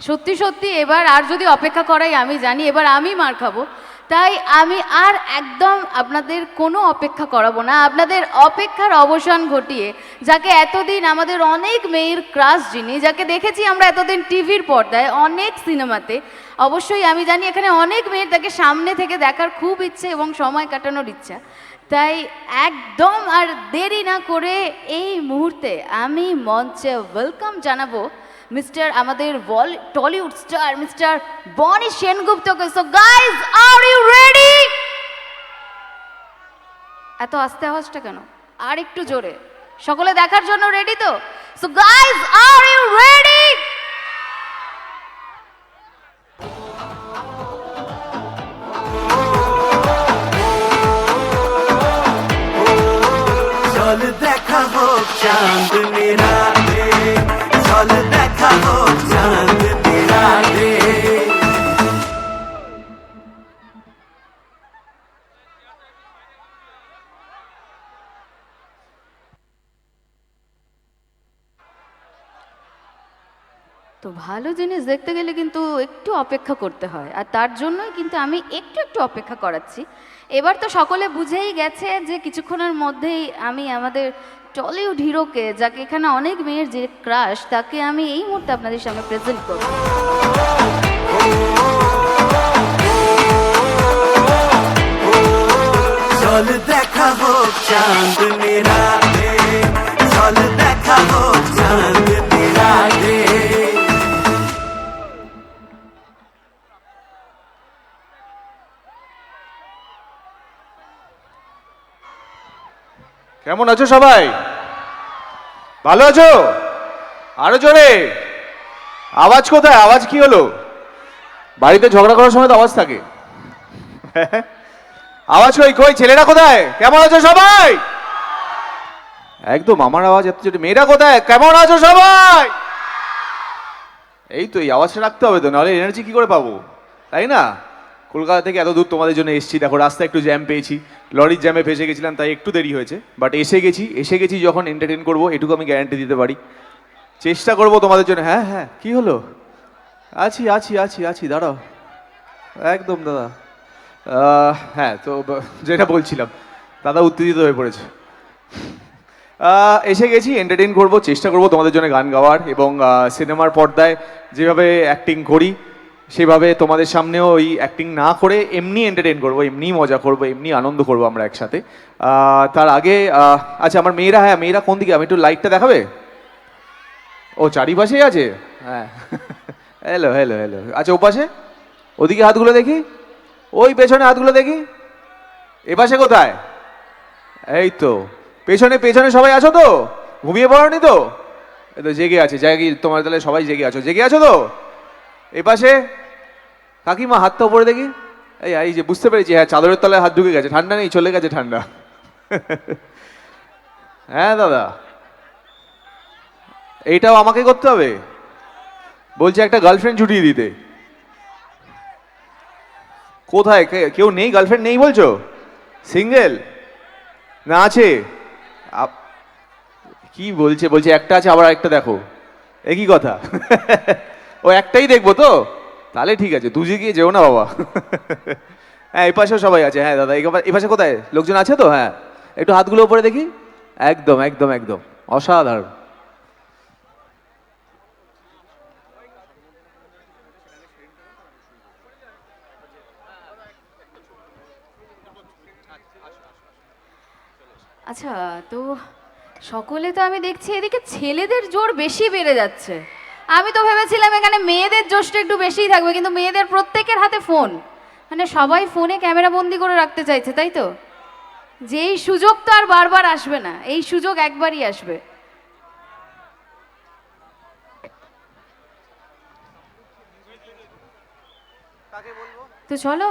সত্যি সত্যি এবার আর যদি অপেক্ষা করাই আমি জানি এবার আমি মার খাবো, তাই আমি আর একদম আপনাদের কোনো অপেক্ষা করাবো না। আপনাদের অপেক্ষার অবসান ঘটিয়ে যাকে এতদিন আমাদের অনেক মেয়ের ক্রাশ, যিনি যাকে দেখেছি আমরা এতদিন টিভির পর্দায় অনেক সিনেমাতে, অবশ্যই আমি জানি এখানে অনেক মেয়ের তাকে সামনে থেকে দেখার খুব ইচ্ছে এবং সময় কাটানোর ইচ্ছা। তাই একদম আর দেরি না করে এই মুহূর্তে আমি মঞ্চে ওয়েলকাম জানাবো মিস্টার আমাদের টলিউড স্টার মিস্টার বনি সেনগুপ্তকে। So guys, are you ready? এত আস্তে আওয়াজটা কেন? আর একটু জোরে। সকলে দেখার জন্য রেডি তো? So guys, are you ready? চল দেখা হোক চাঁদনি রাতে, চল দেখা হোক চাঁদনি রাতে। তো ভালো জিনিস দেখতে গেলে কিন্তু একটু অপেক্ষা করতে হয়, আর তার জন্যই কিন্তু আমি একটু একটু অপেক্ষা করাচ্ছি। এবার তো সকলে বুঝেই গেছে যে কিছুক্ষণের মধ্যেই আমি আমাদের টলিউড হিরোকে, যাকে এখানে অনেক মেয়ের যে ক্রাশ, তাকে আমি এই মুহূর্তে আপনাদের সামনে প্রেজেন্ট করব। চল দেখা হোক চাঁদনি রাতে, চল দেখা হোক চাঁদনি রাতে। কেমন আছো সবাই? ভালো আছো? আরো জোরে আওয়াজ কোথায়? আওয়াজ কি হলো? বাড়িতে ঝগড়া করার সময় তো আওয়াজ থাকে। আওয়াজ কই কই? ছেলেরা কোথায়? কেমন আছো সবাই? একদম আমার আওয়াজ এত জোরে। মেয়েরা কোথায়? কেমন আছো সবাই? এই তো, এই আওয়াজটা রাখতে হবে তো, নাহলে এনার্জি কি করে পাবো, তাই না? কলকাতা থেকে এত দূর তোমাদের জন্য এসেছি, দেখো রাস্তায় একটু জ্যাম পেয়েছি, লরির জ্যামে ফেসে গেছিলাম, তাই একটু দেরি হয়েছে, বাট এসে গেছি যখন এন্টারটেন করবো এটুকু আমি গ্যারান্টি দিতে পারি। চেষ্টা করবো তোমাদের জন্য। হ্যাঁ হ্যাঁ, কি হলো? আছি আছি আছি আছি, দাঁড়াও। একদম দাদা। হ্যাঁ, তো যেটা বলছিলাম, দাদা উত্তেজিত হয়ে পড়েছে। এসে গেছি, এন্টারটেন করবো, চেষ্টা করবো তোমাদের জন্য গান গাওয়ার, এবং সিনেমার পর্দায় যেভাবে অ্যাক্টিং করি সেভাবে তোমাদের সামনেও ওই অ্যাক্টিং না করে এমনি এন্টারটেন করবো, এমনি মজা করবো, এমনি আনন্দ করবো আমরা একসাথে। তার আগে আচ্ছা, আমার মেয়েরা, হ্যাঁ মেয়েরা কোন দিকে? আমি একটু লাইটটা দেখাবে? ও চারিপাশেই আছে। হ্যাঁ, হ্যালো হ্যালো হ্যালো। আচ্ছা, ওপাশে, ওদিকে হাতগুলো দেখি, ওই পেছনে হাতগুলো দেখি। এপাশে কোথায়? এই তো পেছনে পেছনে সবাই আছো তো? ঘুমিয়ে পড়োনি তো? এই তো জেগে আছে, জায়গা তোমার, তাহলে সবাই জেগে আছো, জেগে আছো তো? এপাশে কাকিমা হাতটা উপরে দেখি। এই যে বুঝতে পেরেছি, হ্যাঁ চাদরের তলায় হাত ঢুকে গেছে, ঠান্ডা নেই, চলে গেছে ঠান্ডা। হ্যাঁ দাদা, এইটাও আমাকে করতে হবে? বলছে একটা গার্লফ্রেন্ড জুটিয়ে দিতে। কোথায়? কেউ নেই? গার্লফ্রেন্ড নেই বলছো? সিঙ্গেল না আছে? কি বলছে? বলছে একটা আছে, আবার একটা দেখো। একই কথা। ও একটাই দেখবো তো? তাহলে ঠিক আছে, দুজে গিয়ে যেও না বাবা। হ্যাঁ, এই পাশেও সবাই আছে। হ্যাঁ দাদা, এই পাশে কোথায় লোকজন আছে তো? হ্যাঁ, একটু হাতগুলো উপরে দেখি। একদম একদম একদম অসাধারণ। আচ্ছা, তো সকলে তো আমি দেখছি এদিকে ছেলেদের জোর বেশি বেড়ে যাচ্ছে। আমি তো ভেবেছিলাম এখানে মেয়েদের জোশটা একটু বেশিই থাকবে, কিন্তু মেয়েদের প্রত্যেকের হাতে ফোন, মানে সবাই ফোনে ক্যামেরা বন্দি করে রাখতে চাইছে, তাই তো? যে এই সুযোগ তো আর বারবার আসবে না, এই সুযোগ একবারই আসবে। তো চলো,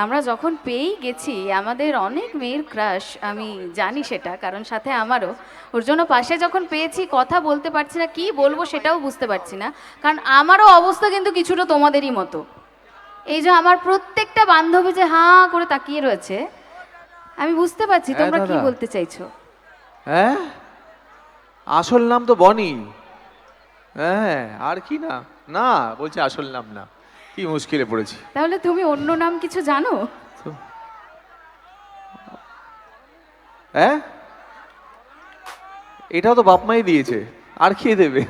আমরা যখন পেয়েই গেছি আমাদের অনেক মেয়ের ক্রাশ, আমি জানি সেটা, কারণ সাথে আমারও, ওর জন্য পাশে যখন পেয়েছি কথা বলতে পারছি না, কি বলবো সেটাও বুঝতে পারছি না, কারণ আমারও অবস্থা কিন্তু কিছুটা তোমাদেরই মতো। এই যে আমার প্রত্যেকটা বান্ধবী যে হাঁ করে তাকিয়ে রয়েছে, আমি বুঝতে পারছি হ্যাঁ তোমরা কি দাদা। বলতে চাইছো। হ্যাঁ, আসল নাম তো বনি। হ্যাঁ, আর কি না, না বলছে আসল নাম না, কি মুশকিলে পড়েছি। তাহলে তুমি অন্য নাম কিছু জানো? হ্যাঁ, এটাও তো বাপ মাই দিয়েছে, আর কে দেবে?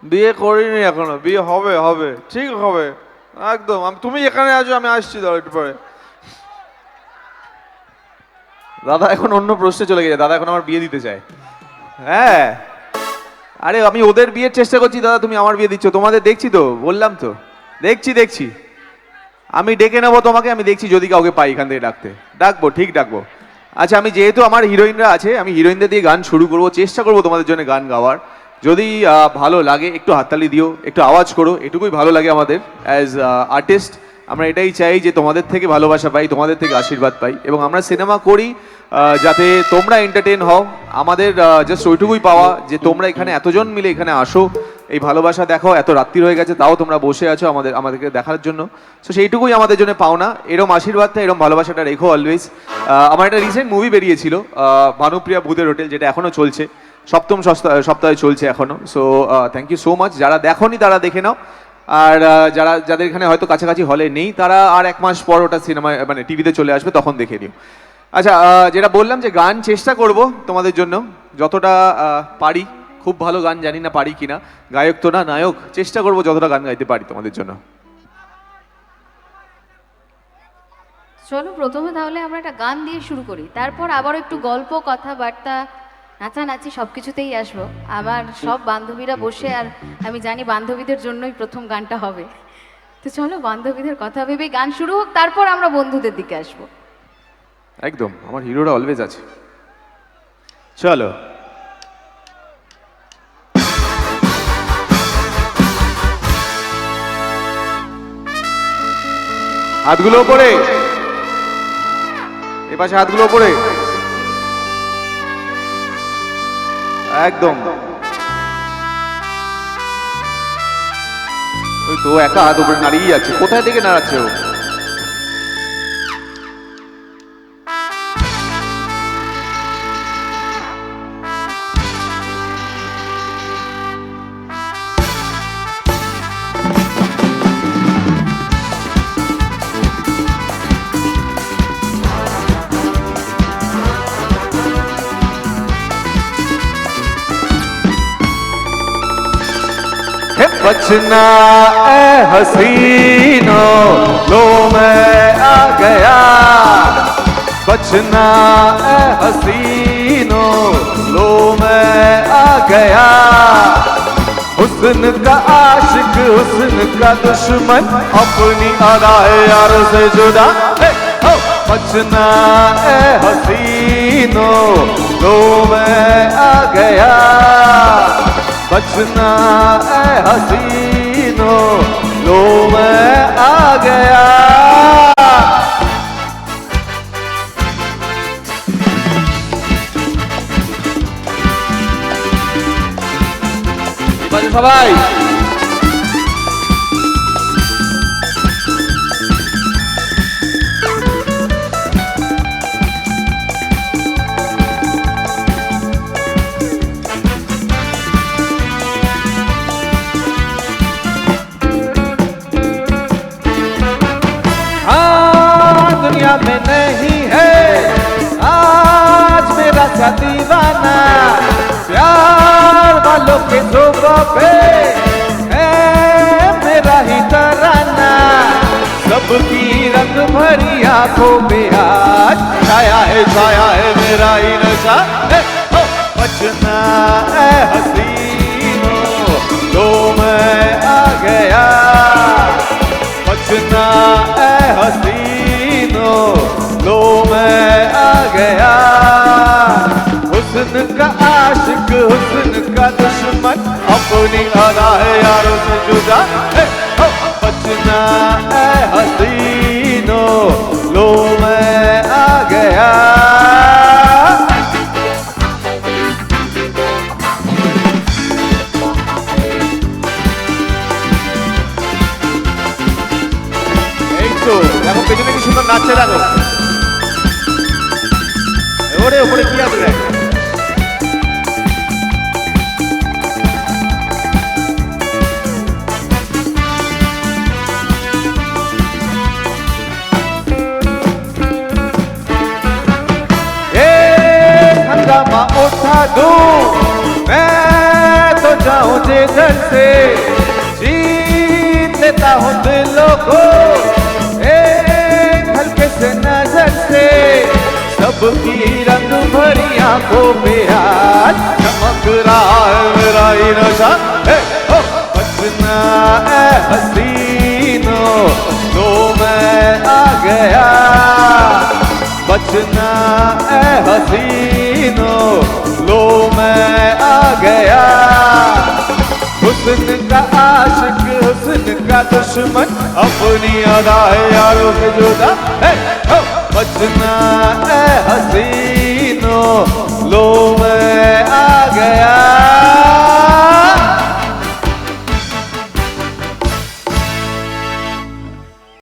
বিয়ে করিনি এখনো, বিয়ে হবে, হবে, ঠিক হবে, একদম। তুমি এখানে আছো, আমি আসছি দাও একটু পরে। দাদা এখন অন্য প্রশ্নে চলে গেছে, দাদা এখন আমার বিয়ে দিতে চায়। হ্যাঁ, আরে আমি ওদের বিয়ের চেষ্টা করছি, দাদা তুমি আমার বিয়ে দিচ্ছ, তোমাদের দেখছি তো, বললাম তো, দেখছি আমি ডেকে নেবো তোমাকে, আমি দেখছি যদি কাউকে পাই এখান থেকে ডাকতে, ডাকবো, ঠিক ডাকবো। আচ্ছা, আমি যেহেতু আমার হিরোইনরা আছে, আমি হিরোইনদের দিয়ে গান শুরু করবো, চেষ্টা করবো তোমাদের জন্য গান গাওয়ার। যদি ভালো লাগে একটু হাততালি দিও, একটু আওয়াজ করো, এটুকুই ভালো লাগে আমাদের অ্যাজ আর্টিস্ট। আমরা এটাই চাই যে তোমাদের থেকে ভালোবাসা পাই, তোমাদের থেকে আশীর্বাদ পাই, এবং আমরা সিনেমা করি যাতে তোমরা এন্টারটেন হও। আমাদের জাস্ট ওইটুকুই পাওয়া যে তোমরা এখানে এতজন মিলে এখানে আসো, এই ভালোবাসা দেখো, এত রাত্রি হয়ে গেছে তাও তোমরা বসে আছো আমাদেরকে দেখার জন্য। সো সেইটুকুই আমাদের জন্য পাওনা। এরম আশীর্বাদটা, এরম ভালোবাসাটা রেখো অলওয়েজ। আমার একটা রিসেন্ট মুভি বেরিয়েছিল, ভানুপ্রিয়া ভূতের হোটেল, যেটা এখনো চলছে, সপ্তম সপ্তাহে চলছে এখনো। So thank you so much. যারা দেখোনি তারা দেখে নাও, আর যাদের এখানে হয়তো কাছাকাছি হলে নেই তারা আর 1 মাস পর ওটা সিনেমায় মানে টিভিতে চলে আসবে, তখন দেখে নিও। আচ্ছা, যেটা বললাম যে গান চেষ্টা করব তোমাদের জন্য যতটা পারি। খুব ভালো গান জানি না পারি কিনা, গায়ক তো না নায়ক, চেষ্টা করব যতটা গান গাইতে পারি তোমাদের জন্য। চলো প্রথমে তাহলে আমরা একটা গান দিয়ে শুরু করি, তারপর আবার একটু গল্প, কথাবার্তা, নাচানাচি সব কিছুতেই আসবো। আমার সব বান্ধবীরা বসে, আর আমি জানি বান্ধবীদের জন্যই প্রথম গানটা হবে। তো চলো বান্ধবীদের কথা ভেবে গান শুরু হোক, তারপর আমরা বন্ধুদের দিকে আসবো। একদম, আমার হিরোরা অলওয়েজ আছে। চলো। হাতগুলো উপরে, এপাশে হাতগুলো উপরে, একদম। ওই তো একা হাত উপরে নাড়িয়ে যাচ্ছে, কোথায় থেকে নাড়াচ্ছে ও? बचना ए हसीनो, लो मैं आ गया। बचना ए हसीनो, लो मैं आ गया। हुस्न का आशिक, हुस्न का दुश्मन, अपनी अदाए यार से जुदा। बचना ए हसीनो, लो मैं आ गया। बचना ए हसीनो, लो मैं आ गया। এবারে সবাই दुनिया में नहीं है आज मेरा सा दीवाना। प्यार वालों के जोगों पे है मेरा ही तराना। सबकी रंग भरी आंखों में आज छाया है मेरा ही नशा। बचना है हसीनो, तो मैं आ गया। बचना है हसीनो, लो मैं आ गया। हुस्न का आशिक, हुस्न का दुश्मन, अपनी अदा है यारों से जुदा। बचना है हसीनो, लो मैं आ गया। দেখো পেছনে কি সুন্দর নাচছে, দেখো ওরে ওপরে কি আছে দেখ। दूं मैं तो जाऊं जिधर से जीत लेता हूं दिलों को एक हल्के से नजर से सबकी रंग भरी आंखों पे आज चमक रहा है मेरा ही नशा बचना है हसीनों तो मैं आ गया बचना है हसीनों लो मैं आ गया हुस्न का आशिक हुस्न का दुश्मन अपनी अदाए यारों से जुदा है बचना है हसीनों लो मैं आ गया